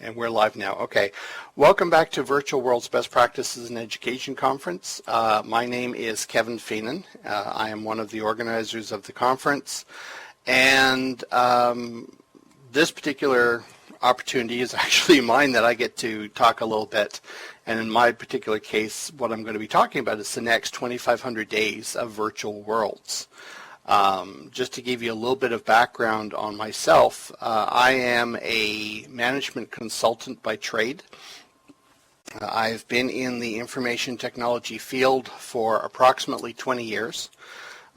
And we're live now. Okay. Welcome back to Virtual World's Best Practices in Education Conference. My name is Kevin Feenan. I am one of the organizers of the conference. And this particular opportunity is actually mine that I get to talk a little bit. And in my particular case, what I'm going to be talking about is the next 2,500 days of virtual worlds. Just to give you a little bit of background on myself, I am a management consultant by trade. I've been in the information technology field for approximately 20 years.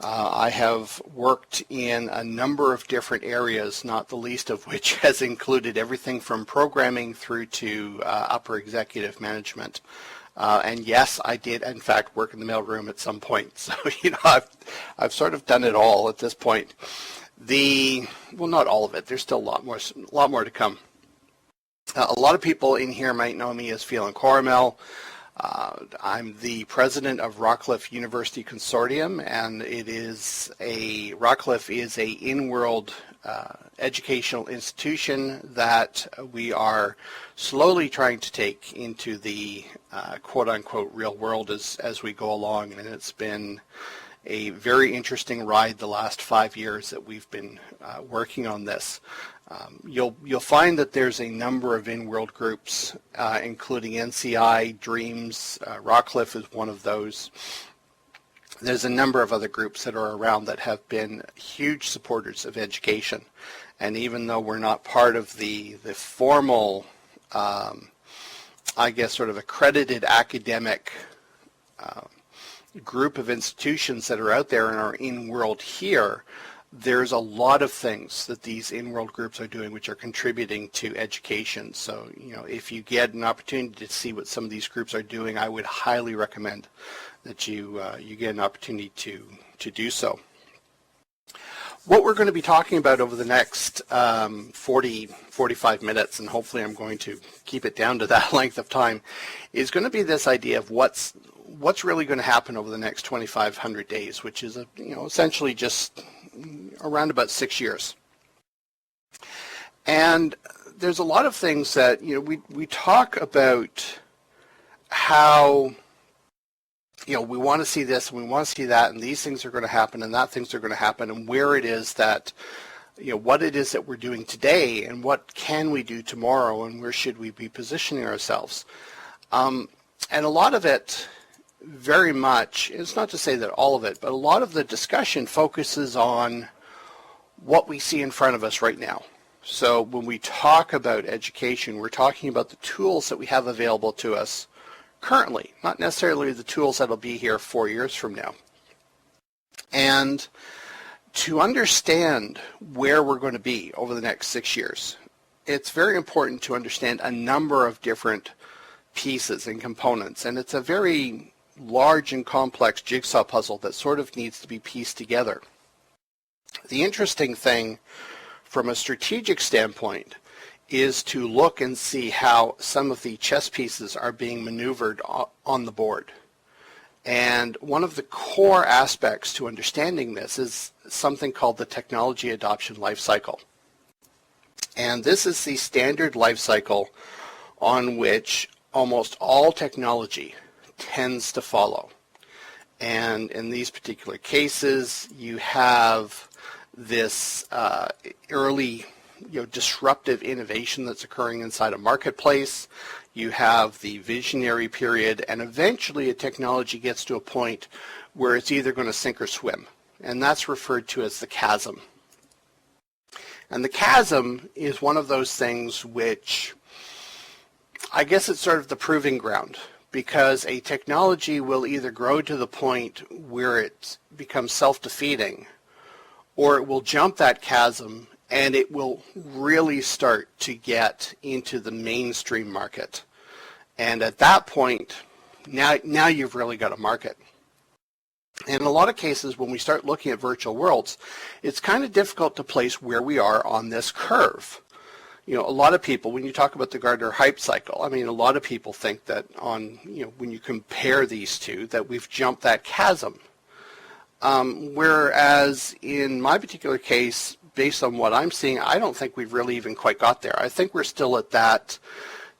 I have worked in a number of different areas, not the least of which has included everything from programming through to upper executive management. And yes, I did, in fact, work in the mailroom at some point. So, I've sort of done it all at this point. Well, not all of it. There's still a lot more to come. A lot of people in here might know me as Phelan Corrimal. I'm the president of Rockcliffe University Consortium, and Rockcliffe is a in-world educational institution that we are slowly trying to take into the quote-unquote real world as we go along, and it's been a very interesting ride the last 5 years that we've been working on this. You'll find that there's a number of in-world groups, including NCI, Dreams, Rockcliffe is one of those. There's a number of other groups that are around that have been huge supporters of education. And even though we're not part of the formal, I guess, sort of accredited academic group of institutions that are out there and are in-world here, there's a lot of things that these in-world groups are doing which are contributing to education. So, if you get an opportunity to see what some of these groups are doing, I would highly recommend that you get an opportunity to do so. What we're going to be talking about over the next 45 minutes, and hopefully I'm going to keep it down to that length of time, is going to be this idea of what's really going to happen over the next 2,500 days, which is essentially just around about 6 years. And there's a lot of things that we talk about how we want to see this and we want to see that, and these things are going to happen and that things are going to happen, and where it is that what it is that we're doing today and what can we do tomorrow and where should we be positioning ourselves. And a lot of it, very much, it's not to say that all of it, but a lot of the discussion focuses on what we see in front of us right now. So when we talk about education, we're talking about the tools that we have available to us currently, not necessarily the tools that'll be here 4 years from now. And to understand where we're going to be over the next 6 years, it's very important to understand a number of different pieces and components, and it's a very large and complex jigsaw puzzle that sort of needs to be pieced together. The interesting thing from a strategic standpoint is to look and see how some of the chess pieces are being maneuvered on the board. And one of the core aspects to understanding this is something called the technology adoption lifecycle. And this is the standard lifecycle on which almost all technology tends to follow. And in these particular cases, you have this early disruptive innovation that's occurring inside a marketplace. You have the visionary period, and eventually a technology gets to a point where it's either going to sink or swim. And that's referred to as the chasm. And the chasm is one of those things which, I guess it's sort of the proving ground, because a technology will either grow to the point where it becomes self-defeating, or it will jump that chasm and it will really start to get into the mainstream market. And at that point, now you've really got a market. And in a lot of cases, when we start looking at virtual worlds, it's kind of difficult to place where we are on this curve. A lot of people, when you talk about the Gartner hype cycle, a lot of people think that when you compare these two, that we've jumped that chasm. Whereas in my particular case, based on what I'm seeing, I don't think we've really even quite got there. I think we're still at that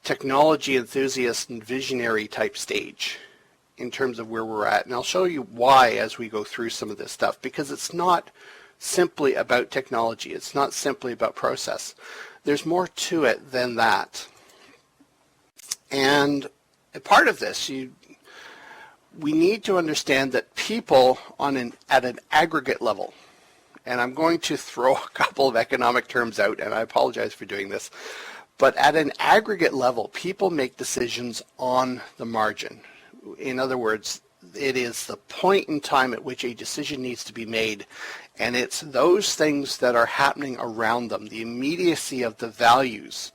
technology enthusiast and visionary type stage in terms of where we're at. And I'll show you why as we go through some of this stuff, because it's not simply about technology. It's not simply about process. There's more to it than that. And a part of this, we need to understand that people at an aggregate level, and I'm going to throw a couple of economic terms out, and I apologize for doing this, but at an aggregate level, people make decisions on the margin. In other words, it is the point in time at which a decision needs to be made, and it's those things that are happening around them, the immediacy of the values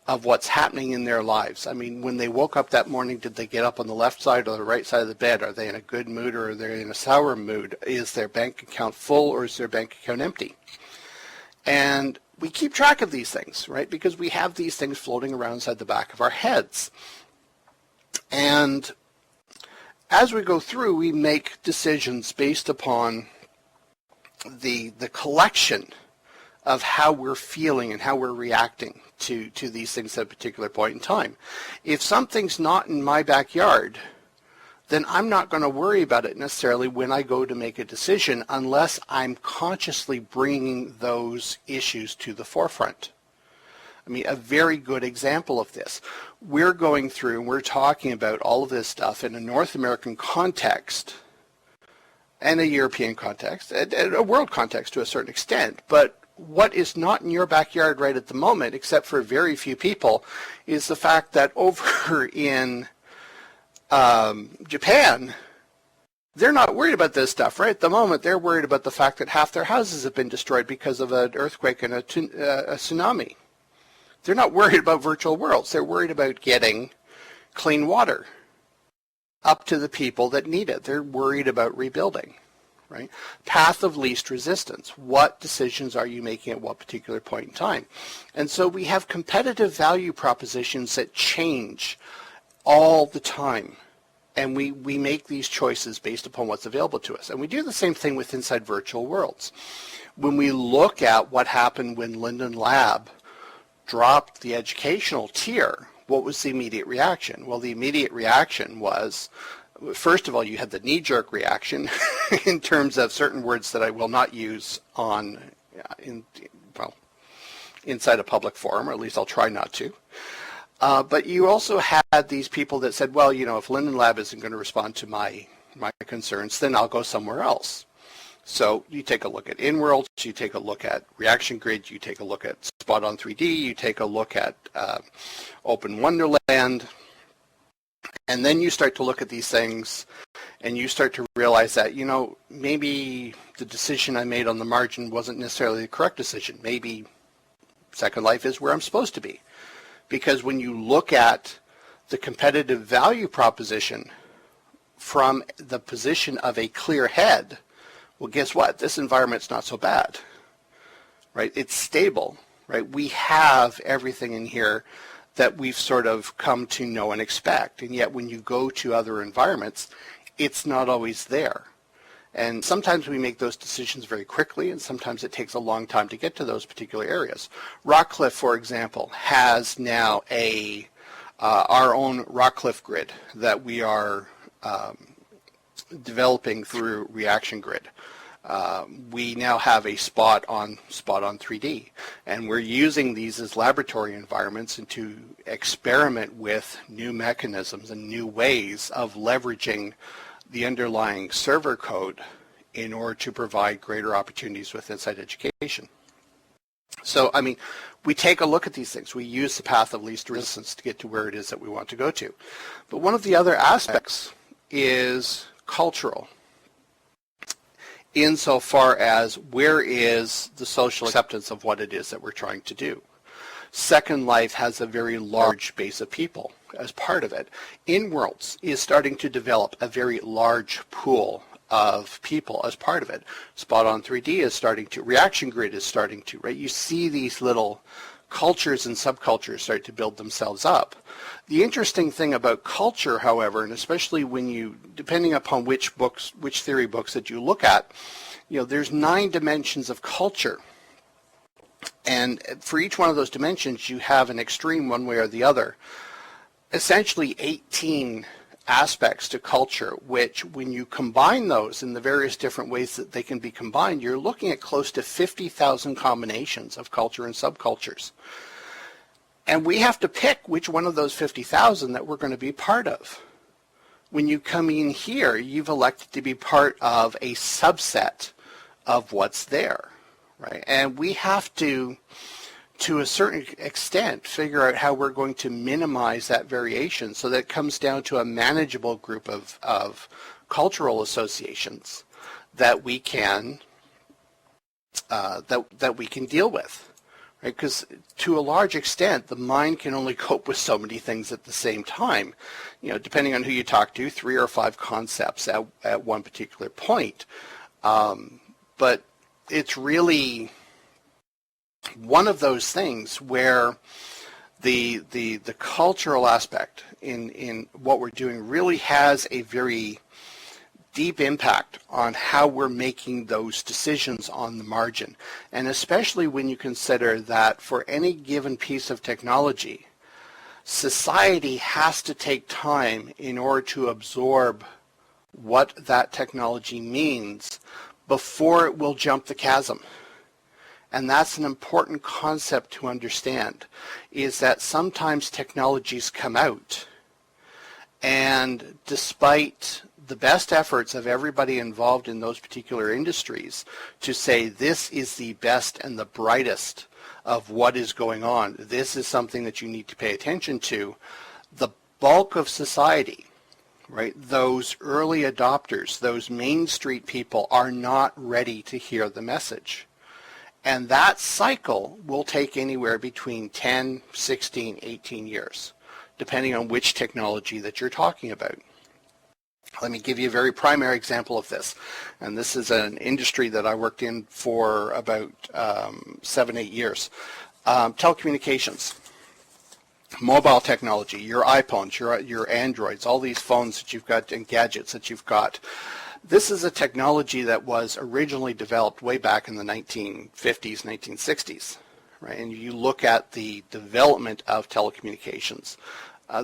of what's happening in their lives. I mean, when they woke up that morning, did they get up on the left side or the right side of the bed? Are they in a good mood or are they in a sour mood? Is their bank account full or is their bank account empty? And we keep track of these things, right? Because we have these things floating around inside the back of our heads. And as we go through, we make decisions based upon the collection of how we're feeling and how we're reacting to these things at a particular point in time. If something's not in my backyard, then I'm not going to worry about it necessarily when I go to make a decision unless I'm consciously bringing those issues to the forefront. I mean, a very good example of this. We're going through and we're talking about all of this stuff in a North American context and a European context, and a world context to a certain extent, but what is not in your backyard right at the moment, except for very few people, is the fact that over in Japan, they're not worried about this stuff, right? At the moment, they're worried about the fact that half their houses have been destroyed because of an earthquake and a tsunami. They're not worried about virtual worlds. They're worried about getting clean water up to the people that need it. They're worried about rebuilding. Right? Path of least resistance. What decisions are you making at what particular point in time? And so we have competitive value propositions that change all the time. And we make these choices based upon what's available to us. And we do the same thing with inside virtual worlds. When we look at what happened when Linden Lab dropped the educational tier, what was the immediate reaction? Well, the immediate reaction was, first of all, you had the knee-jerk reaction in terms of certain words that I will not use inside a public forum, or at least I'll try not to. But you also had these people that said, well, you know, if Linden Lab isn't going to respond to my concerns, then I'll go somewhere else. So you take a look at InWorld, you take a look at Reaction Grid, you take a look at Spot on 3D, you take a look at Open Wonderland, and then you start to look at these things and you start to realize that, you know, maybe the decision I made on the margin wasn't necessarily the correct decision. Maybe Second Life is where I'm supposed to be. Because when you look at the competitive value proposition from the position of a clear head, well, guess what? This environment's not so bad, right? It's stable, right? We have everything in here that we've sort of come to know and expect. And yet when you go to other environments, it's not always there. And sometimes we make those decisions very quickly, and sometimes it takes a long time to get to those particular areas. Rockcliffe, for example, has now our own Rockcliffe grid that we are developing through Reaction Grid. We now have a spot on 3D, and we're using these as laboratory environments and to experiment with new mechanisms and new ways of leveraging the underlying server code in order to provide greater opportunities with inside education. So, I mean, we take a look at these things. We use the path of least resistance to get to where it is that we want to go to. But one of the other aspects is cultural, insofar as where is the social acceptance of what it is that we're trying to do. Second Life has a very large base of people as part of it. InWorlds is starting to develop a very large pool of people as part of it. Spot on 3D is starting to, Reaction Grid is starting to, right? You see these little cultures and subcultures start to build themselves up. The interesting thing about culture, however, and especially when you, depending upon which books, which theory books that you look at, you know, there's 9 dimensions of culture. And for each one of those dimensions, you have an extreme one way or the other. Essentially 18 aspects to culture, which when you combine those in the various different ways that they can be combined, you're looking at close to 50,000 combinations of culture and subcultures. And we have to pick which one of those 50,000 that we're going to be part of. When you come in here, you've elected to be part of a subset of what's there, right? And we have to a certain extent, figure out how we're going to minimize that variation so that it comes down to a manageable group of cultural associations that we can that we can deal with, right? Because to a large extent, the mind can only cope with so many things at the same time. You know, depending on who you talk to, 3 or 5 concepts at one particular point. But it's really one of those things where the cultural aspect in what we're doing really has a very deep impact on how we're making those decisions on the margin. And especially when you consider that for any given piece of technology, society has to take time in order to absorb what that technology means before it will jump the chasm. And that's an important concept to understand, is that sometimes technologies come out, and despite the best efforts of everybody involved in those particular industries to say this is the best and the brightest of what is going on, this is something that you need to pay attention to, the bulk of society, right, those early adopters, those Main Street people are not ready to hear the message. And that cycle will take anywhere between 10, 16, 18 years, depending on which technology that you're talking about. Let me give you a very primary example of this. And this is an industry that I worked in for about 7, 8 years. Telecommunications, mobile technology, your iPhones, your Androids, all these phones that you've got and gadgets that you've got. This is a technology that was originally developed way back in the 1950s, 1960s, right? And you look at the development of telecommunications.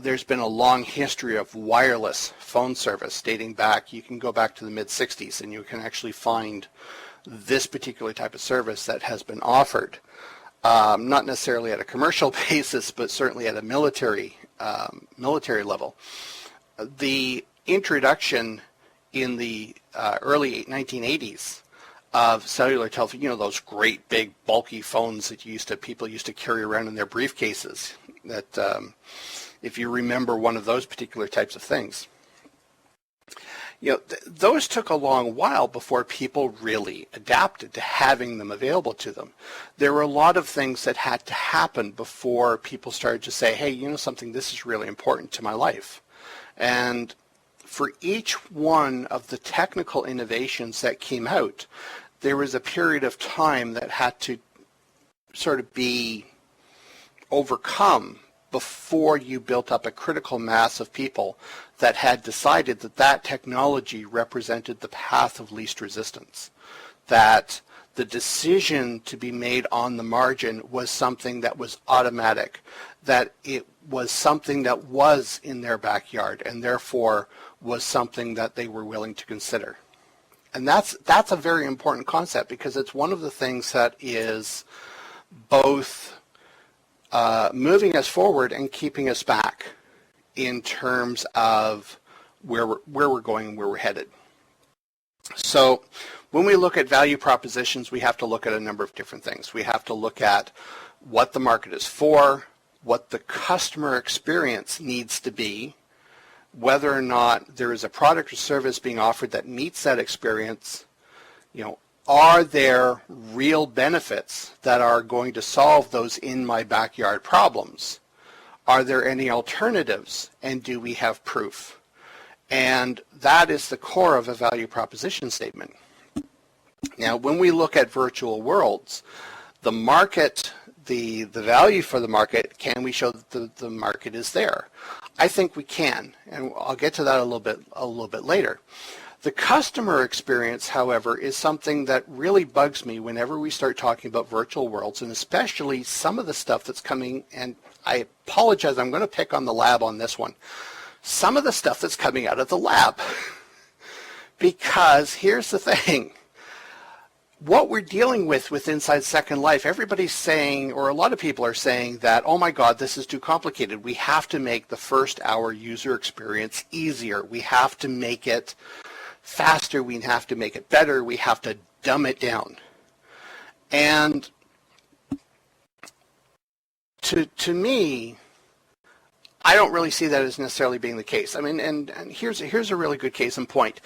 There's been a long history of wireless phone service dating back. You can go back to the mid-60s and you can actually find this particular type of service that has been offered, not necessarily at a commercial basis, but certainly at a military level. The introduction in the early 1980s of cellular telephone, you know, those great big bulky phones that people used to carry around in their briefcases, that if you remember one of those particular types of things. You know, those took a long while before people really adapted to having them available to them. There were a lot of things that had to happen before people started to say, hey, you know something, this is really important to my life. And for each one of the technical innovations that came out, there was a period of time that had to sort of be overcome before you built up a critical mass of people that had decided that that technology represented the path of least resistance, that the decision to be made on the margin was something that was automatic, that it was something that was in their backyard and therefore was something that they were willing to consider. And that's a very important concept, because it's one of the things that is both moving us forward and keeping us back in terms of where we're going and where we're headed. So when we look at value propositions, we have to look at a number of different things. We have to look at what the market is for, what the customer experience needs to be, whether or not there is a product or service being offered that meets that experience. You know, are there real benefits that are going to solve those in my backyard problems? Are there any alternatives, and do we have proof? And that is the core of a value proposition statement. Now, when we look at virtual worlds, the market, the value for the market, can we show that the market is there? I think we can, and I'll get to that a little bit later. The customer experience, however, is something that really bugs me whenever we start talking about virtual worlds, and especially some of the stuff that's coming, and I apologize, I'm going to pick on the lab on this one. Some of the stuff that's coming out of the lab. Because here's the thing. What we're dealing with inside Second Life, everybody's saying, or a lot of people are saying that, oh my God, this is too complicated. We have to make the first hour user experience easier. We have to make it faster. We have to make it better. We have to dumb it down. And to me, I don't really see that as necessarily being the case. I mean, and here's a really good case in point.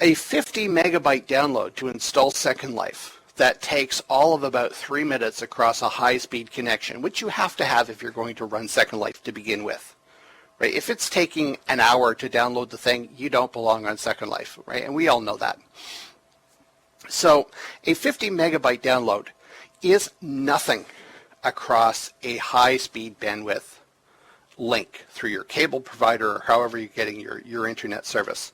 A 50 megabyte download to install Second Life that takes all of about 3 minutes across a high-speed connection, which you have to have if you're going to run Second Life to begin with. Right? If it's taking an hour to download the thing, you don't belong on Second Life, right? And we all know that. So a 50 megabyte download is nothing across a high-speed bandwidth link through your cable provider or however you're getting your internet service.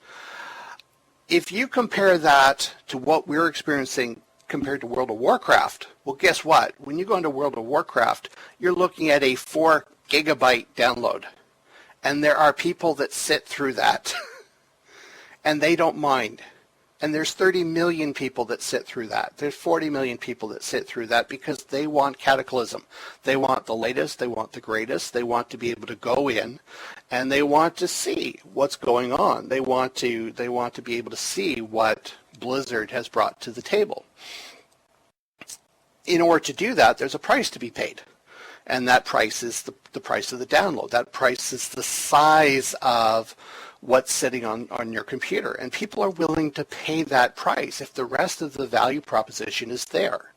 If you compare that to what we're experiencing compared to World of Warcraft, well, guess what? When you go into World of Warcraft, you're looking at a 4 gigabyte download. And there are people that sit through that, and they don't mind. And there's 30 million people that sit through that. There's 40 million people that sit through that because they want cataclysm. They want the latest, they want the greatest, they want to be able to go in, and they want to see what's going on. They want to be able to see what Blizzard has brought to the table. In order to do that, there's a price to be paid. And that price is the price of the download. That price is the size of what's sitting on your computer. And people are willing to pay that price if the rest of the value proposition is there.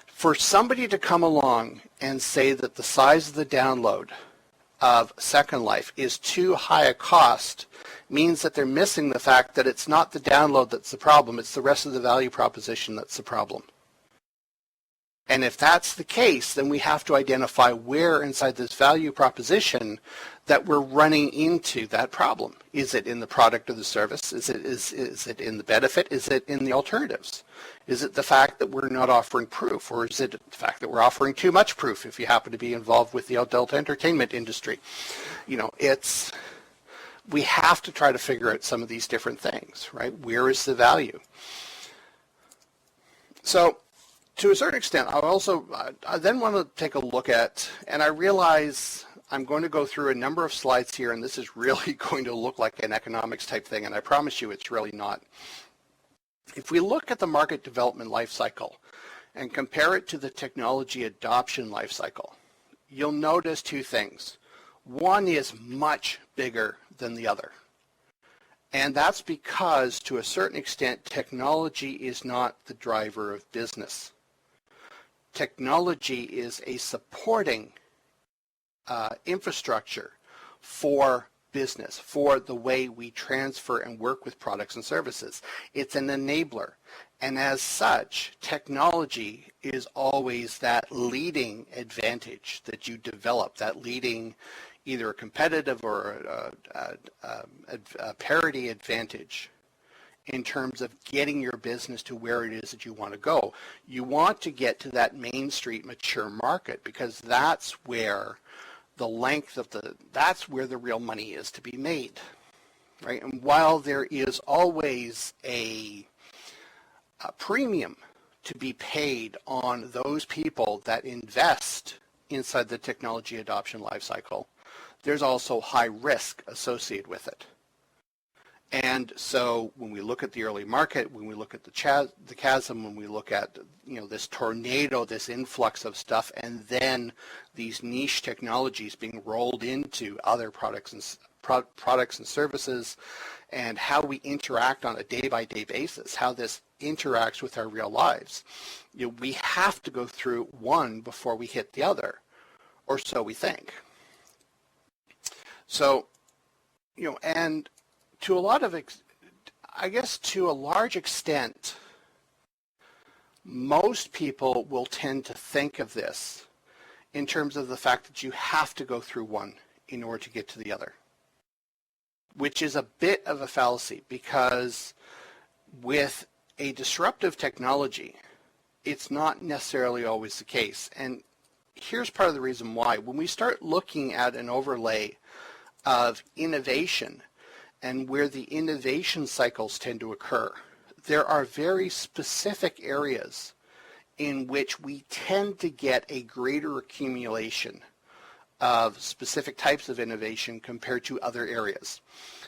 For somebody to come along and say that the size of the download of Second Life is too high a cost means that they're missing the fact that it's not the download that's the problem, it's the rest of the value proposition that's the problem. And if that's the case, then we have to identify where inside this value proposition that we're running into that problem. Is it in the product or the service? Is it in the benefit? Is it in the alternatives? Is it the fact that we're not offering proof? Or is it the fact that we're offering too much proof if you happen to be involved with the adult entertainment industry? You know, we have to try to figure out some of these different things, right? Where is the value? So, to a certain extent, I then want to take a look at, and I realize I'm going to go through a number of slides here, and this is really going to look like an economics type thing, and I promise you it's really not. If we look at the market development life cycle and compare it to the technology adoption life cycle, you'll notice two things. One is much bigger than the other. And that's because, to a certain extent, technology is not the driver of business. Technology is a supporting infrastructure for business, for the way we transfer and work with products and services. It's an enabler. And as such, technology is always that leading advantage that you develop, that leading either a competitive or a parity advantage in terms of getting your business to where it is that you want to go. You want to get to that Main Street mature market because that's where that's where the real money is to be made, right? And while there is always a premium to be paid on those people that invest inside the technology adoption lifecycle, there's also high risk associated with it. And so when we look at the early market, when we look at the chasm, when we look at this tornado, this influx of stuff, and then these niche technologies being rolled into other products and services, and how we interact on a day-by-day basis, how this interacts with our real lives, we have to go through one before we hit the other, or so we think. So, and to a large extent, most people will tend to think of this in terms of the fact that you have to go through one in order to get to the other. which is a bit of a fallacy, because with a disruptive technology, it's not necessarily always the case. And here's part of the reason why. When we start looking at an overlay of innovation and where the innovation cycles tend to occur, there are very specific areas in which we tend to get a greater accumulation of specific types of innovation compared to other areas.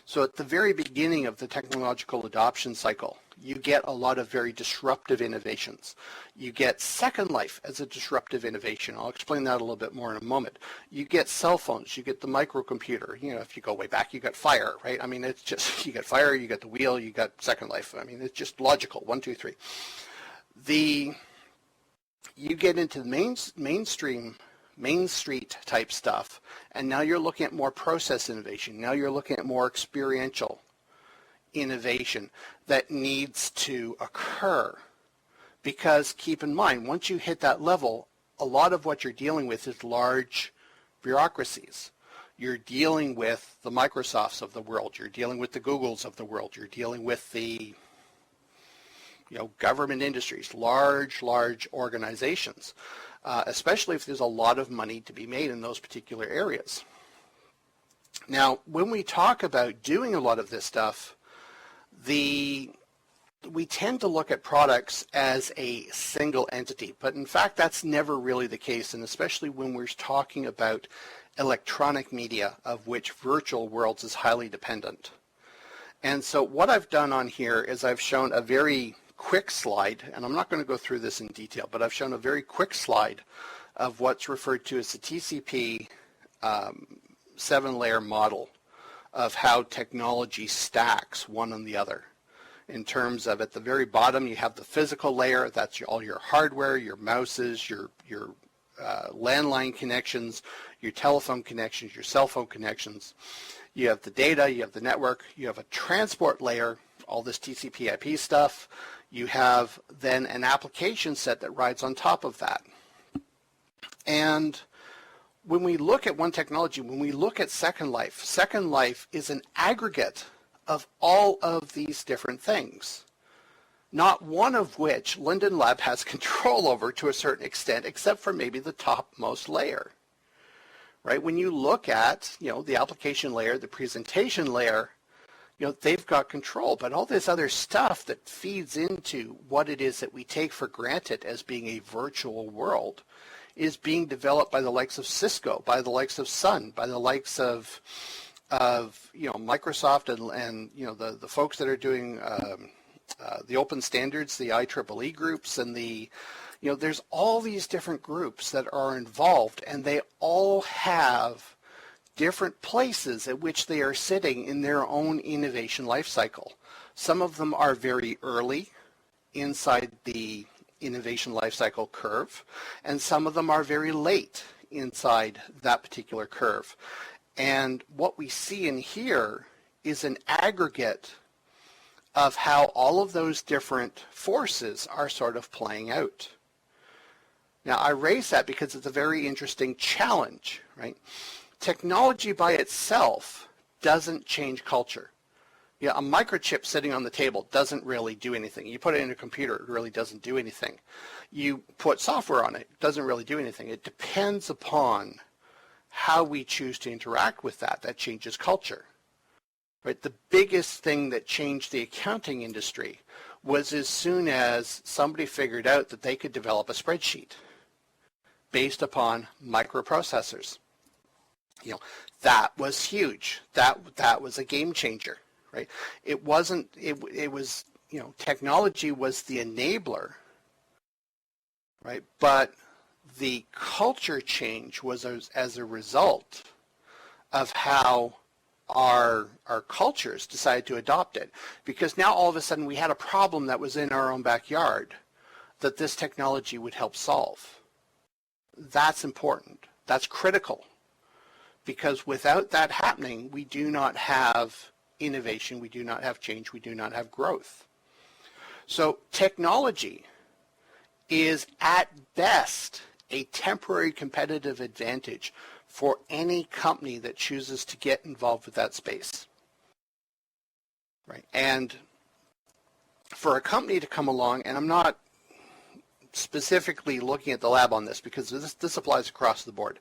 So at the very beginning of the technological adoption cycle, you get a lot of very disruptive innovations. You get Second Life as a disruptive innovation. I'll explain that a little bit more in a moment. You get cell phones, you get the microcomputer. You know, if you go way back, you got fire, right? I mean, it's just, you got fire, you got the wheel, you got Second Life. I mean, it's just logical, 1, 2, 3. You get into the mainstream Main Street type stuff, and now you're looking at more process innovation. Now you're looking at more experiential innovation that needs to occur, because keep in mind, once you hit that level, a lot of what you're dealing with is large bureaucracies. You're dealing with the Microsofts of the world, you're dealing with the Googles of the world, you're dealing with the government industries, large organizations, especially if there's a lot of money to be made in those particular areas. Now, when we talk about doing a lot of this stuff, we tend to look at products as a single entity, but in fact that's never really the case, and especially when we're talking about electronic media, of which virtual worlds is highly dependent. And so what I've done on here is I've shown a very quick slide, and I'm not going to go through this in detail, but I've shown a very quick slide of what's referred to as the TCP 7-layer model of how technology stacks one on the other. In terms of, at the very bottom, you have the physical layer. That's all your hardware, your mouses, your landline connections, your telephone connections, your cell phone connections. You have the data, you have the network, you have a transport layer, all this TCP IP stuff. You have then an application set that rides on top of that. And when we look at one technology, when we look at Second Life is an aggregate of all of these different things, not one of which Linden Lab has control over to a certain extent, except for maybe the topmost layer. Right? When you look at, the application layer, the presentation layer, they've got control, but all this other stuff that feeds into what it is that we take for granted as being a virtual world is being developed by the likes of Cisco, by the likes of Sun, by the likes of Microsoft and the folks that are doing the open standards, the IEEE groups, and there's all these different groups that are involved, and they all have different places at which they are sitting in their own innovation life cycle. Some of them are very early inside the innovation life cycle curve, and some of them are very late inside that particular curve. And what we see in here is an aggregate of how all of those different forces are sort of playing out. Now, I raise that because it's a very interesting challenge, right? Technology by itself doesn't change culture. A microchip sitting on the table doesn't really do anything. You put it in a computer, it really doesn't do anything. You put software on it, it doesn't really do anything. It depends upon how we choose to interact with that. That changes culture. Right? The biggest thing that changed the accounting industry was as soon as somebody figured out that they could develop a spreadsheet based upon microprocessors. That was huge. That was a game changer, right? It wasn't, it was, technology was the enabler, right? But the culture change was as a result of how our cultures decided to adopt it. Because now all of a sudden we had a problem that was in our own backyard that this technology would help solve. That's important. That's critical. Because without that happening, we do not have innovation, we do not have change, we do not have growth. So technology is at best a temporary competitive advantage for any company that chooses to get involved with that space. right? And for a company to come along, and I'm not specifically looking at the lab on this because this applies across the board.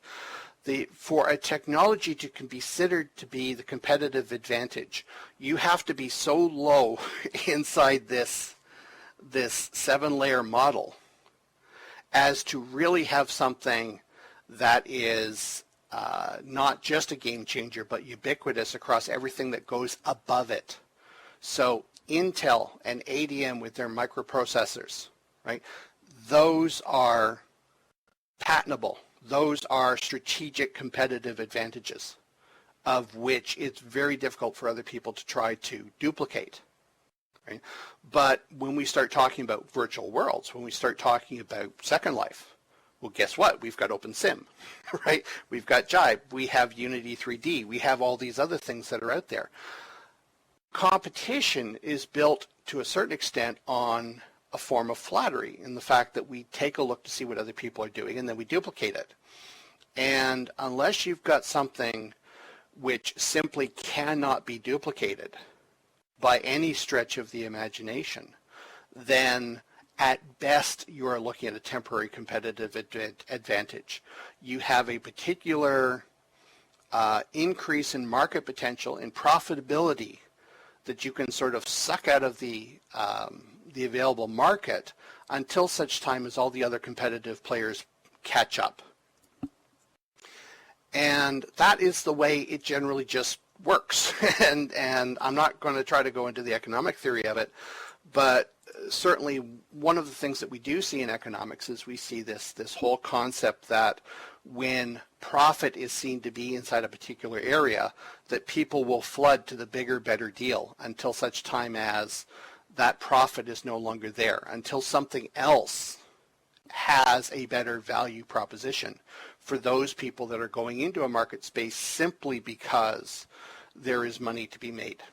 For a technology to be considered to be the competitive advantage, you have to be so low inside this 7-layer model as to really have something that is not just a game changer, but ubiquitous across everything that goes above it. So Intel and ADM with their microprocessors, right? Those are patentable. Those are strategic competitive advantages of which it's very difficult for other people to try to duplicate. Right? But when we start talking about virtual worlds, when we start talking about Second Life, well, guess what? We've got OpenSim, right? We've got Jibe. We have Unity 3D. We have all these other things that are out there. Competition is built to a certain extent on a form of flattery in the fact that we take a look to see what other people are doing and then we duplicate it. And unless you've got something which simply cannot be duplicated by any stretch of the imagination, then at best you are looking at a temporary competitive advantage. You have a particular increase in market potential and profitability that you can sort of suck out of the available market until such time as all the other competitive players catch up. And that is the way it generally just works. and I'm not going to try to go into the economic theory of it, but certainly one of the things that we do see in economics is we see this whole concept that when profit is seen to be inside a particular area, that people will flood to the bigger, better deal until such time as that profit is no longer there, until something else has a better value proposition for those people that are going into a market space simply because there is money to be made.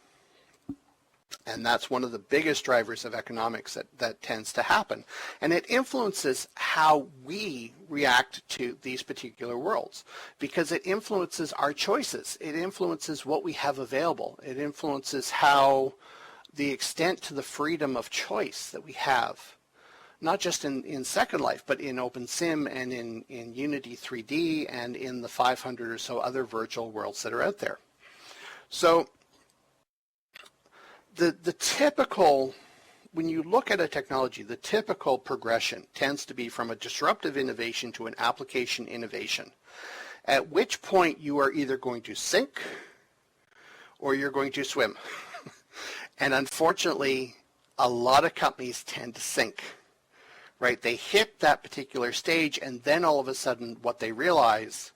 And that's one of the biggest drivers of economics that tends to happen. And it influences how we react to these particular worlds because it influences our choices. It influences what we have available. It influences how the extent to the freedom of choice that we have, not just in Second Life, but in OpenSim and in Unity 3D and in the 500 or so other virtual worlds that are out there. So the typical, when you look at a technology, the typical progression tends to be from a disruptive innovation to an application innovation, at which point you are either going to sink or you're going to swim. And unfortunately, a lot of companies tend to sink, right? They hit that particular stage, and then all of a sudden what they realize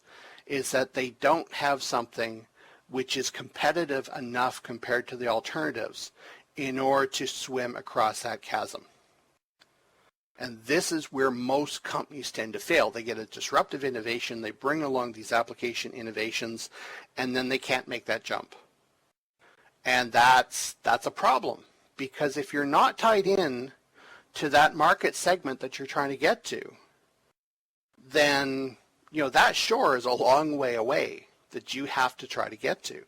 is that they don't have something which is competitive enough compared to the alternatives in order to swim across that chasm. And this is where most companies tend to fail. They get a disruptive innovation, they bring along these application innovations, and then they can't make that jump. And that's a problem, because if you're not tied in to that market segment that you're trying to get to, then that shore is a long way away that you have to try to get to.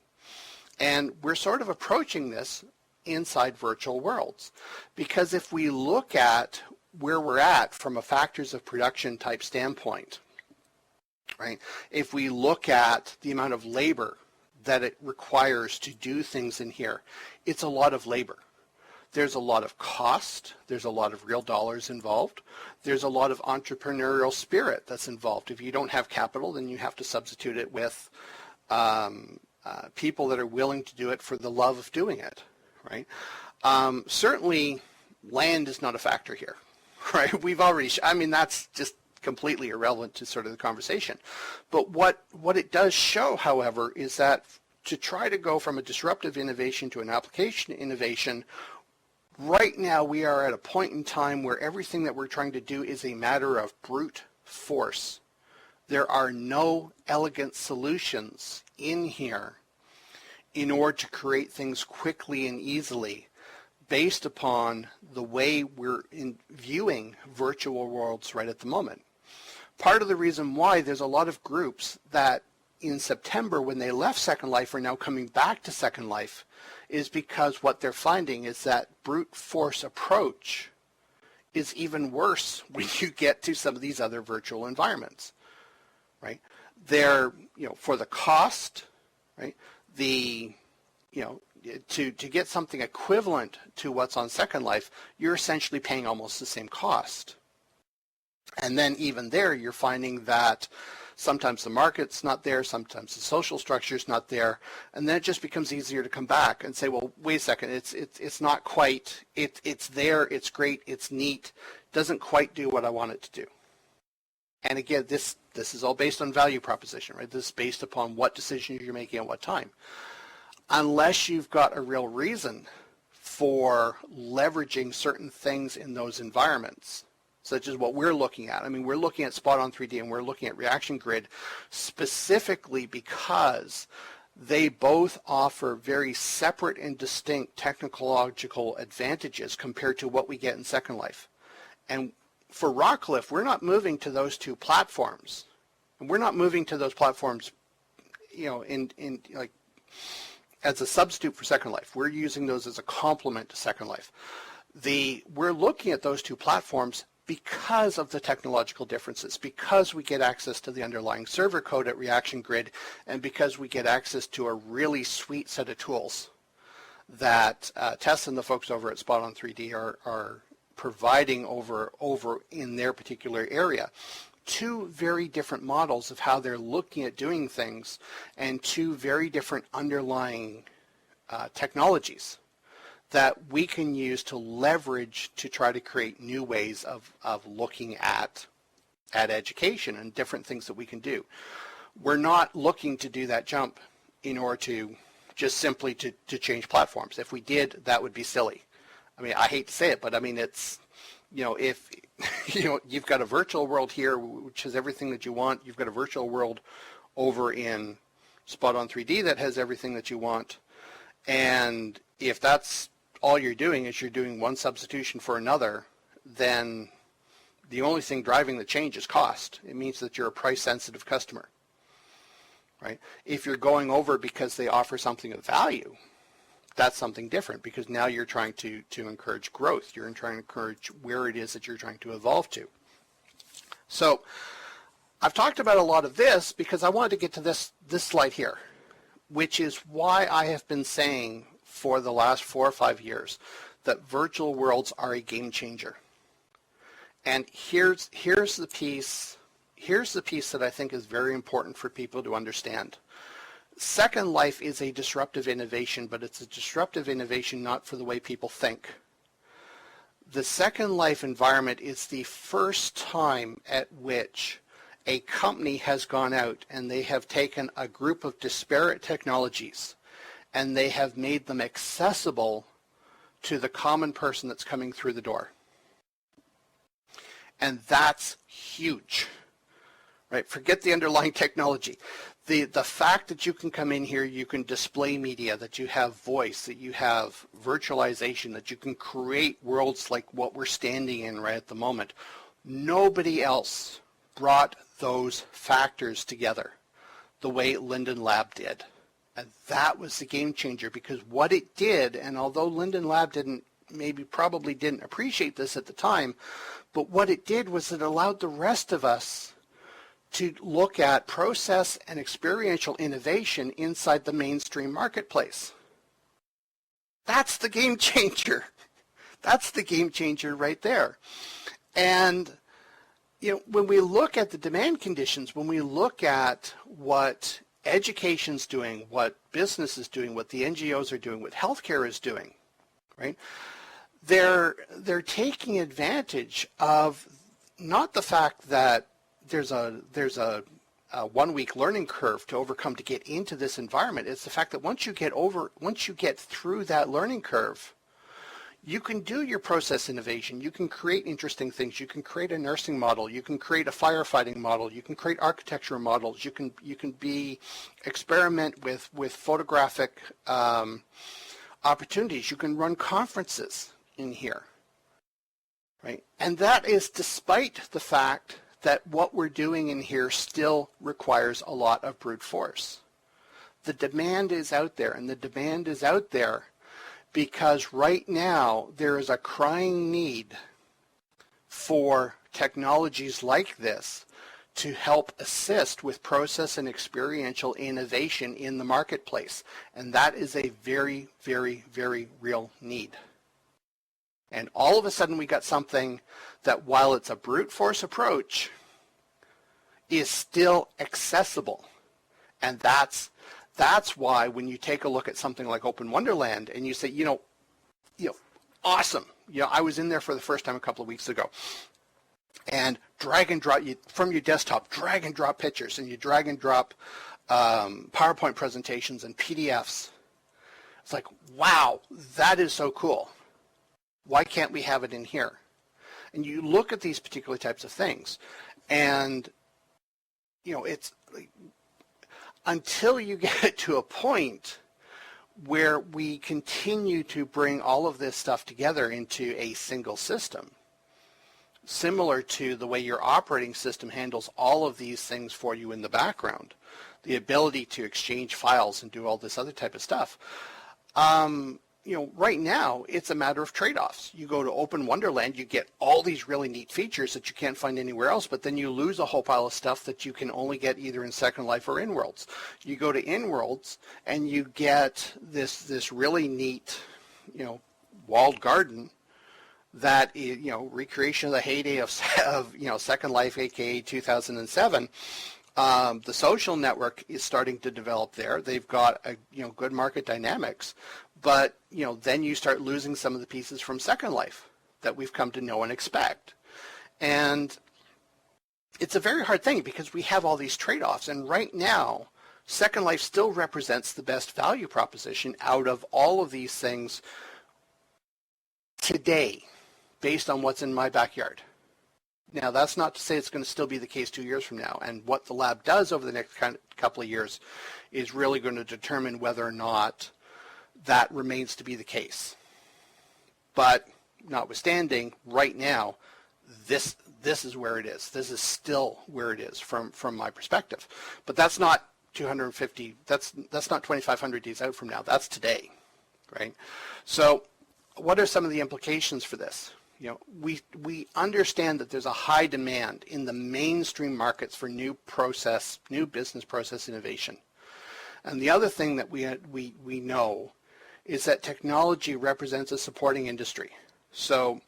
And we're sort of approaching this inside virtual worlds, because if we look at where we're at from a factors of production type standpoint, right? If we look at the amount of labor that it requires to do things in here, it's a lot of labor. There's a lot of cost. There's a lot of real dollars involved. There's a lot of entrepreneurial spirit that's involved. If you don't have capital, then you have to substitute it with people that are willing to do it for the love of doing it, right? Certainly, land is not a factor here, right? We've already, that's just completely irrelevant to sort of the conversation. But what it does show, however, is that to try to go from a disruptive innovation to an application innovation, right now we are at a point in time where everything that we're trying to do is a matter of brute force. There are no elegant solutions in here in order to create things quickly and easily based upon the way we're viewing virtual worlds right at the moment. Part of the reason why there's a lot of groups that in September when they left Second Life are now coming back to Second Life is because what they're finding is that brute force approach is even worse when you get to some of these other virtual environments, right? They're, for the cost, right? To get something equivalent to what's on Second Life, you're essentially paying almost the same cost. And then even there, you're finding that sometimes the market's not there, sometimes the social structure's not there, and then it just becomes easier to come back and say, well, wait a second, it's not quite, it's there, it's great, it's neat, doesn't quite do what I want it to do. And again, this is all based on value proposition, right? This is based upon what decisions you're making at what time. Unless you've got a real reason for leveraging certain things in those environments, such as what we're looking at. I mean, we're looking at Spot on 3D and we're looking at Reaction Grid specifically because they both offer very separate and distinct technological advantages compared to what we get in Second Life. And for Rockcliffe, we're not moving to those two platforms. And we're not moving to those platforms, in like as a substitute for Second Life. We're using those as a complement to Second Life. We're looking at those two platforms because of the technological differences, because we get access to the underlying server code at Reaction Grid, and because we get access to a really sweet set of tools that Tess and the folks over at Spot on 3D are providing over in their particular area. Two very different models of how they're looking at doing things, and two very different underlying technologies that we can use to leverage to try to create new ways of looking at education and different things that we can do. We're not looking to do that jump in order to just simply to change platforms. If we did, that would be silly. I mean, I hate to say it, but I mean, it's, if you've got a virtual world here, which has everything that you want, you've got a virtual world over in Spot on 3D that has everything that you want, and if that's all you're doing is you're doing one substitution for another, then the only thing driving the change is cost. It means that you're a price-sensitive customer, right? If you're going over because they offer something of value, that's something different, because now you're trying to encourage growth. You're trying to encourage where it is that you're trying to evolve to. So I've talked about a lot of this because I wanted to get to this slide here, which is why I have been saying for the last 4 or 5 years that virtual worlds are a game changer. And here's the piece that I think is very important for people to understand. Second Life is a disruptive innovation, but it's a disruptive innovation not for the way people think. The Second Life environment is the first time at which a company has gone out and they have taken a group of disparate technologies and they have made them accessible to the common person that's coming through the door. And that's huge, right? Forget the underlying technology. The fact that you can come in here, you can display media, that you have voice, that you have virtualization, that you can create worlds like what we're standing in right at the moment. Nobody else brought those factors together the way Linden Lab did. And that was the game changer, because what it did, and although Linden Lab probably didn't appreciate this at the time, but what it did was it allowed the rest of us to look at process and experiential innovation inside the mainstream marketplace. That's the game changer. That's the game changer right there. And when we look at the demand conditions, when we look at what education's doing, what business is doing, what the NGOs are doing, what healthcare is doing, right? They're taking advantage of not the fact that there's a 1 week learning curve to overcome to get into this environment. It's the fact that once you get through that learning curve, you can do your process innovation. You can create interesting things. You can create a nursing model. You can create a firefighting model. You can create architecture models. You can experiment with photographic opportunities. You can run conferences in here, right? And that is despite the fact that what we're doing in here still requires a lot of brute force. The demand is out there, and the demand is out there because right now there is a crying need for technologies like this to help assist with process and experiential innovation in the marketplace. And that is a very, very, very real need. And all of a sudden we got something that, while it's a brute force approach, is still accessible. And that's why when you take a look at something like Open Wonderland and you say, awesome. I was in there for the first time a couple of weeks ago. And drag and drop, from your desktop, drag and drop pictures, and you drag and drop PowerPoint presentations and PDFs. It's like, wow, that is so cool. Why can't we have it in here? And you look at these particular types of things, and it's like, until you get to a point where we continue to bring all of this stuff together into a single system, similar to the way your operating system handles all of these things for you in the background, the ability to exchange files and do all this other type of stuff. Right now it's a matter of trade-offs. You go to Open Wonderland, you get all these really neat features that you can't find anywhere else, but then you lose a whole pile of stuff that you can only get either in Second Life or InWorlds. You go to InWorlds and you get this really neat, walled garden that is, recreation of the heyday of Second Life, aka 2007. The social network is starting to develop there. They've got good market dynamics, but then you start losing some of the pieces from Second Life that we've come to know and expect. And it's a very hard thing because we have all these trade-offs, and right now Second Life still represents the best value proposition out of all of these things today, based on what's in my backyard. Now, that's not to say it's going to still be the case 2 years from now, and what the lab does over the next couple of years is really going to determine whether or not that remains to be the case. But notwithstanding, right now, this is where it is. This is still where it is from my perspective. But that's not 250, that's not 2,500 days out from now. That's today, right? So what are some of the implications for this? We understand that there's a high demand in the mainstream markets for new business process innovation. And the other thing that we know is that technology represents a supporting industry. So,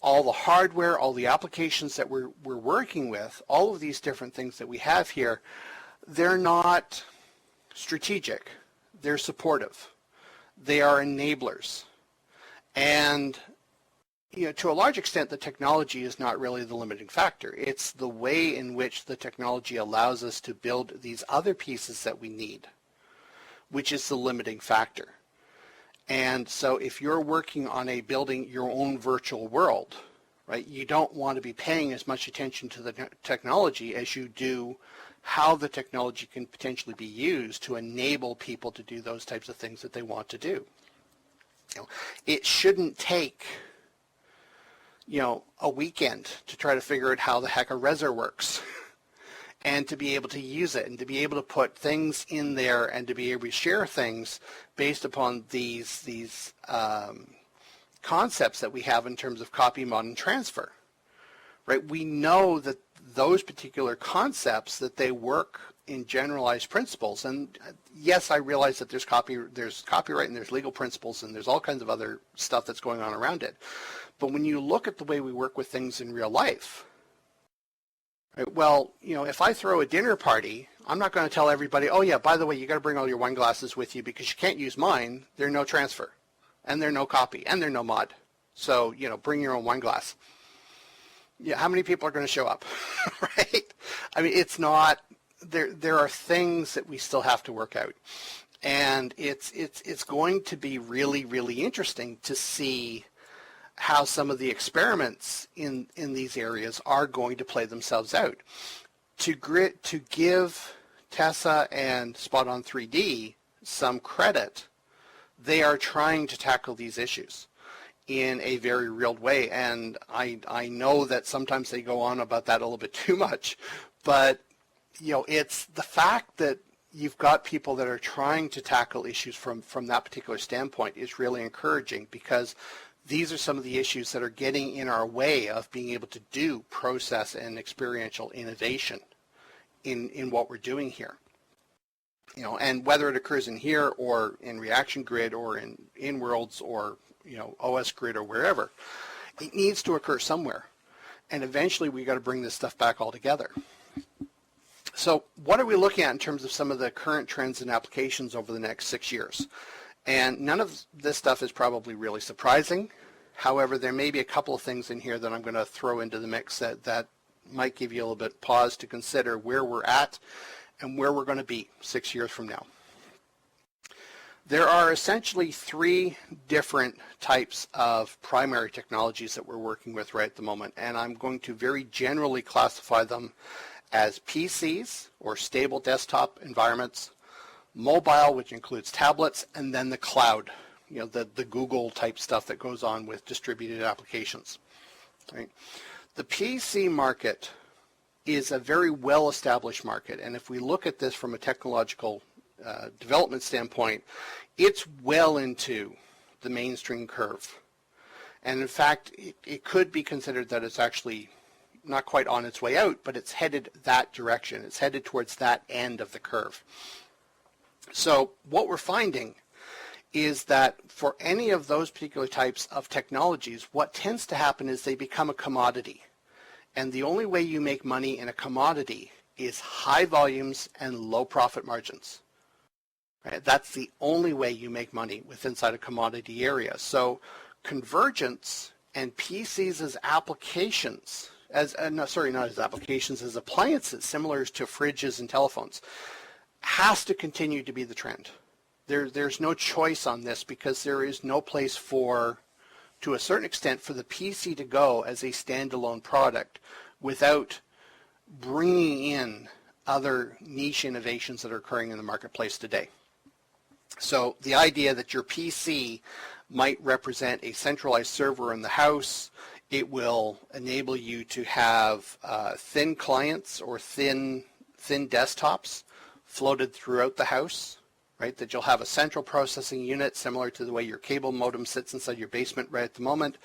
all the hardware, all the applications that we're working with, all of these different things that we have here, they're not strategic. They're supportive. They are enablers. And to a large extent, the technology is not really the limiting factor. It's the way in which the technology allows us to build these other pieces that we need, which is the limiting factor. And so if you're working on building your own virtual world, right, you don't want to be paying as much attention to the technology as you do how the technology can potentially be used to enable people to do those types of things that they want to do. It shouldn't take a weekend to try to figure out how the heck a Reser works and to be able to use it and to be able to put things in there and to be able to share things based upon these concepts that we have in terms of copy, mod, and transfer, right? We know that those particular concepts, that they work in generalized principles. And yes, I realize that there's copyright and there's legal principles and there's all kinds of other stuff that's going on around it. But when you look at the way we work with things in real life, right, well, if I throw a dinner party, I'm not going to tell everybody, oh yeah, by the way, you got to bring all your wine glasses with you because you can't use mine. They're no transfer, and they're no copy, and they're no mod. So, bring your own wine glass. Yeah, how many people are going to show up, right? I mean, it's not, there are things that we still have to work out. And it's going to be really, really interesting to see how some of the experiments in these areas are going to play themselves out. To give Tessa and Spot On 3D some credit, they are trying to tackle these issues in a very real way, and I know that sometimes they go on about that a little bit too much, but it's the fact that you've got people that are trying to tackle issues from that particular standpoint is really encouraging, because these are some of the issues that are getting in our way of being able to do process and experiential innovation in what we're doing here. And whether it occurs in here or in Reaction Grid or in Worlds or OS Grid or wherever, it needs to occur somewhere. And eventually we got to bring this stuff back all together. So what are we looking at in terms of some of the current trends and applications over the next 6 years? And none of this stuff is probably really surprising. However, there may be a couple of things in here that I'm going to throw into the mix that might give you a little bit pause to consider where we're at and where we're going to be 6 years from now. There are essentially 3 different types of primary technologies that we're working with right at the moment, and I'm going to very generally classify them as PCs, or stable desktop environments, mobile, which includes tablets, and then the cloud, the Google type stuff that goes on with distributed applications. Right? The PC market is a very well-established market, and if we look at this from a technological development standpoint, it's well into the mainstream curve. And in fact, it could be considered that it's actually not quite on its way out, but it's headed that direction. It's headed towards that end of the curve. So what we're finding is that for any of those particular types of technologies, what tends to happen is they become a commodity. And the only way you make money in a commodity is high volumes and low profit margins. Right? That's the only way you make money inside a commodity area. So convergence and PCs as applications, as appliances, similar to fridges and telephones, has to continue to be the trend. There's no choice on this, because there is no place to a certain extent, for the PC to go as a standalone product without bringing in other niche innovations that are occurring in the marketplace today. So the idea that your PC might represent a centralized server in the house, it will enable you to have thin clients or thin desktops floated throughout the house, right? That you'll have a central processing unit similar to the way your cable modem sits inside your basement right at the moment.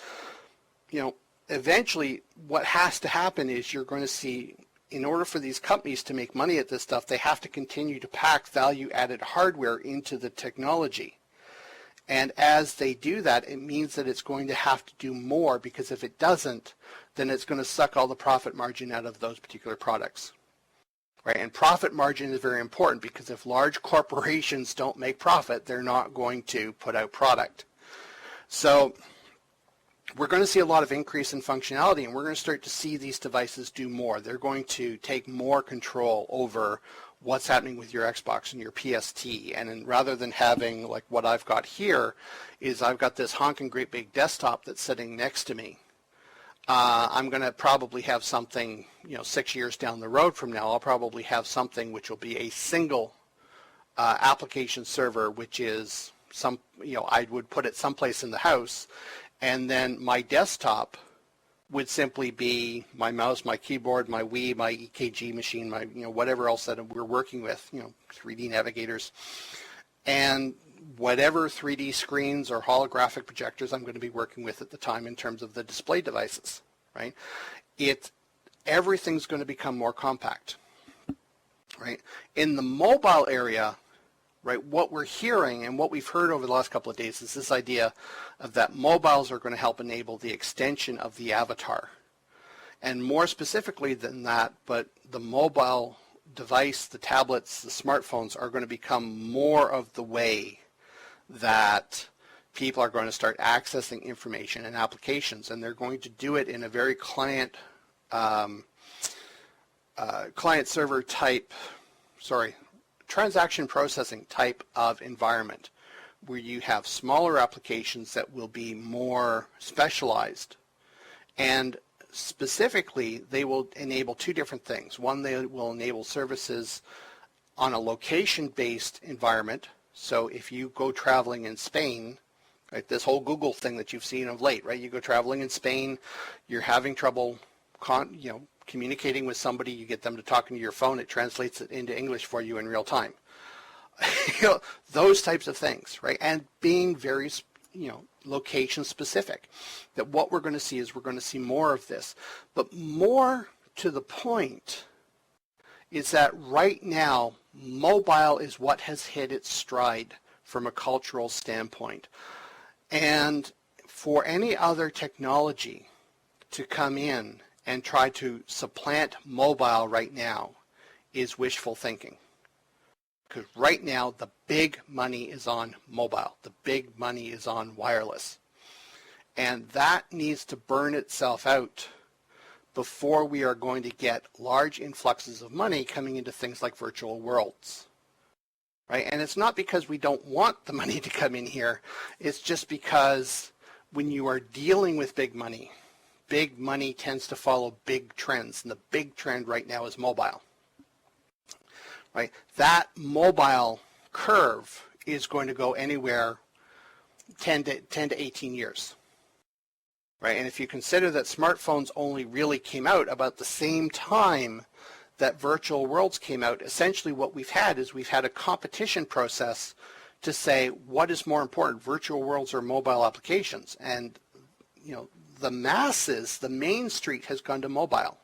Eventually what has to happen is you're going to see, in order for these companies to make money at this stuff, they have to continue to pack value-added hardware into the technology. And as they do that, it means that it's going to have to do more, because if it doesn't, then it's going to suck all the profit margin out of those particular products. Right? And profit margin is very important, because if large corporations don't make profit, they're not going to put out product. So we're going to see a lot of increase in functionality, and we're going to start to see these devices do more. They're going to take more control over what's happening with your Xbox and your PST. And then rather than having, like what I've got here, is I've got this honking great big desktop that's sitting next to me. I'm going to probably have something, 6 years down the road from now, I'll probably have something which will be a single application server, which is I would put it someplace in the house, and then my desktop would simply be my mouse, my keyboard, my Wii, my EKG machine, my whatever else that we're working with, 3D navigators, and whatever 3D screens or holographic projectors I'm going to be working with at the time in terms of the display devices, right? Everything's going to become more compact, right? In the mobile area, right, what we're hearing and what we've heard over the last couple of days is this idea of that mobiles are going to help enable the extension of the avatar. And more specifically than that, but the mobile device, the tablets, the smartphones are going to become more of the way that people are going to start accessing information and applications, and they're going to do it in a very client-server type, transaction processing type of environment, where you have smaller applications that will be more specialized. And specifically, they will enable 2 different things. One, they will enable services on a location-based environment. So if you go traveling in Spain, right, this whole Google thing that you've seen of late, right? You go traveling in Spain, you're having trouble communicating with somebody, you get them to talk into your phone, it translates it into English for you in real time. those types of things, right? And being very, location specific. That what we're going to see is we're going to see more of this. But more to the point is that right now, mobile is what has hit its stride from a cultural standpoint. And for any other technology to come in and try to supplant mobile right now is wishful thinking. Because right now, the big money is on mobile. The big money is on wireless. And that needs to burn itself out before we are going to get large influxes of money coming into things like virtual worlds. Right? And it's not because we don't want the money to come in here. It's just because when you are dealing with big money tends to follow big trends. And the big trend right now is mobile. Right? That mobile curve is going to go anywhere 10 to 18 years. Right? And if you consider that smartphones only really came out about the same time that virtual worlds came out, essentially what we've had is we've had a competition process to say what is more important, virtual worlds or mobile applications. And the masses, the main street has gone to mobile.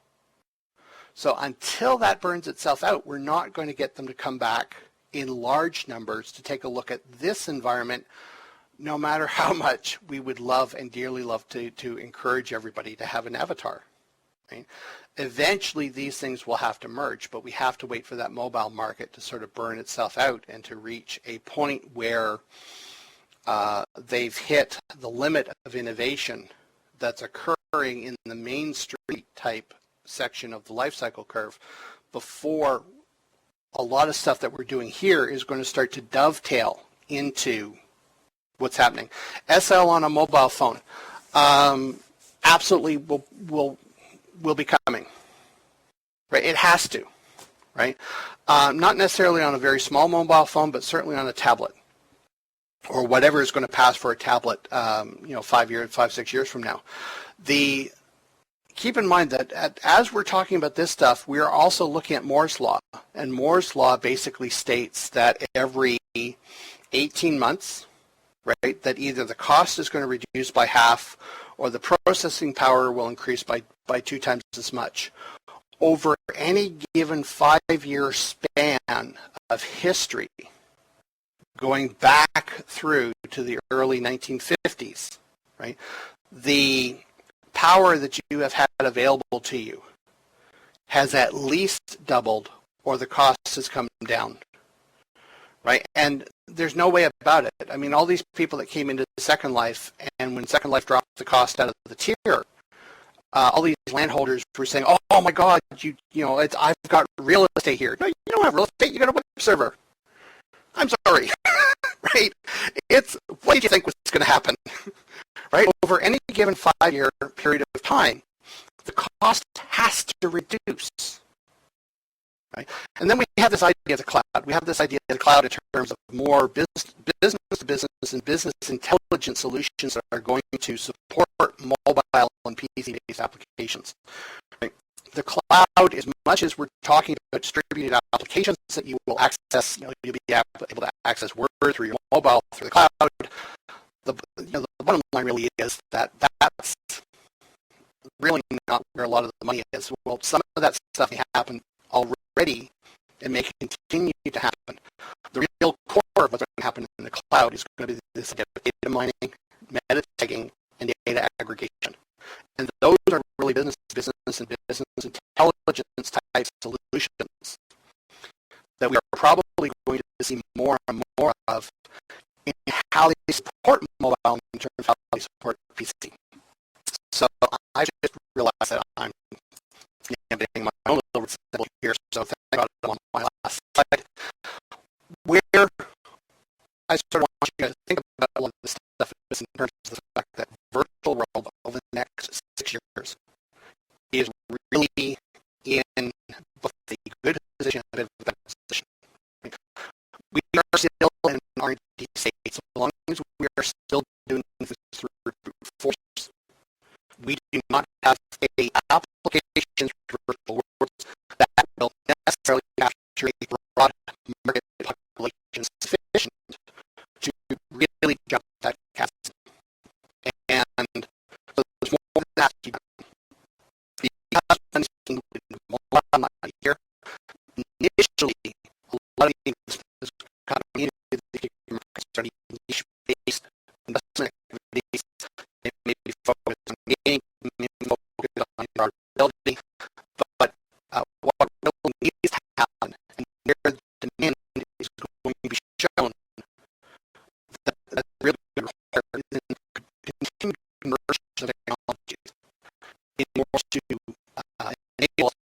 So until that burns itself out, we're not going to get them to come back in large numbers to take a look at this environment, no matter how much we would love and dearly love to encourage everybody to have an avatar. Right? Eventually, these things will have to merge, but we have to wait for that mobile market to sort of burn itself out and to reach a point where they've hit the limit of innovation that's occurring in the main street type section of the life cycle curve before a lot of stuff that we're doing here is going to start to dovetail into what's happening. SL on a mobile phone absolutely will be coming. Right? It has to. Right? Not necessarily on a very small mobile phone, but certainly on a tablet or whatever is going to pass for a tablet 5, 6 years from now. Keep in mind that as we're talking about this stuff, we are also looking at Moore's Law. And Moore's Law basically states that every 18 months, right, that either the cost is going to reduce by half or the processing power will increase by 2 times as much. Over any given 5-year span of history, going back through to the early 1950s, right, the power that you have had available to you has at least doubled or the cost has come down, right? And there's no way about it. I mean, all these people that came into Second Life, and when Second Life dropped the cost out of the tier, all these landholders were saying, oh my God, I've got real estate here. No, you don't have real estate, you got a web server. I'm sorry, right? What did you think was going to happen? Right? Over any given 5-year period of time, the cost has to reduce. Right? And then we have this idea of the cloud. We have this idea of the cloud in terms of more business-to-business and business intelligence solutions that are going to support mobile and PC-based applications. Right? The cloud, as much as we're talking about distributed applications that you will access, you'll be able to access Word through your mobile, through the cloud. The bottom line really is that that's really not where a lot of the money is. Well, some of that stuff may happen already and may continue to happen. The real core of what's going to happen in the cloud is going to be this idea of data mining, meta tagging, and data aggregation. And those are really business and business intelligence type solutions that we are probably going to see more and more of in how they support mobile in terms of how they support PC. So I just realized that I'm getting my own little symbol here, so thank God I'm on my last slide, where I sort of want you to think about all of this stuff in terms of the fact that virtual world over the next 6 years is really in both a good position and a bad position. We are still in an R&D state, so long as we are still doing things through force. We do not have a applications for virtual worlds that will necessarily capture a broad market populations to enable